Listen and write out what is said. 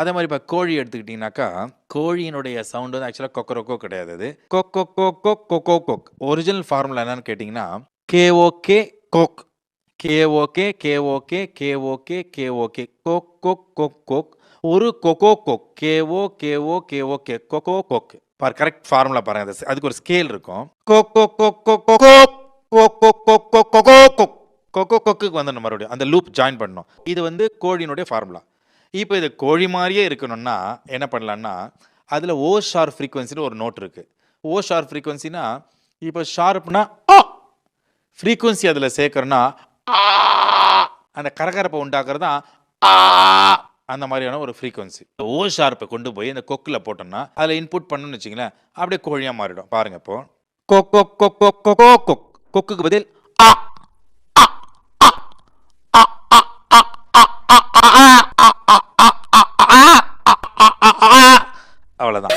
அதே மாதிரி இப்போ கோழி எடுத்துக்கிட்டிங்கனாக்கா கோழியினுடைய சவுண்ட் வந்து ஆக்சுவலாக கொக்கரொக்கோ கிடையாது. அது கொக் கொக் கொக் கொக் கொக்கோ கொக். ஒரிஜினல் ஃபார்முலா என்னன்னு கேட்டிங்கன்னா KOK கொக், KOK KOK KOK KOK கொக் கொக் கொக் கொக், ஒரு kho kho கொக், KO KO KOK kho kho கொக். பார் கரெக்ட் ஃபார்முலா பாருங்க. அதுக்கு ஒரு ஸ்கேல் இருக்கும். கொக் கொக் கொக் கொக் கொக் கொக் கொக் கொக் கொக் கொக்கோ கொக். கொக்கோ கொக்குக்கு வந்து மறுபடியும் அந்த லூப் ஜாயின் பண்ணணும். இது வந்து கோழியினுடைய ஃபார்முலா. இப்போ இது கோழி மாதிரியே இருக்கணும்னா என்ன பண்ணலான்னா, அதில் ஓ ஷார்ப் ஃப்ரீக்வன்சின்னு ஒரு நோட் இருக்குது. ஓ ஷார்ப் ஃப்ரீக்வன்சினா இப்போ ஷார்ப்னா ஃப்ரீக்வன்சி அதில் சேர்க்கறோன்னா அந்த கரகரப்பை உண்டாக்குறது தான் அந்த மாதிரியான ஒரு ஃப்ரீக்வன்சி. ஓ ஷார்ப்பை கொண்டு போய் இந்த கொக்கில் போட்டோம்னா அதில் இன்புட் பண்ணணும்னு வச்சிங்களேன், அப்படியே கோழியாக மாறிடும். பாருங்க இப்போ கொக் கொக் கொக் கொக் கொக்கோ கொக். கொக்குக்கு பதில் அவ்வளோதான்.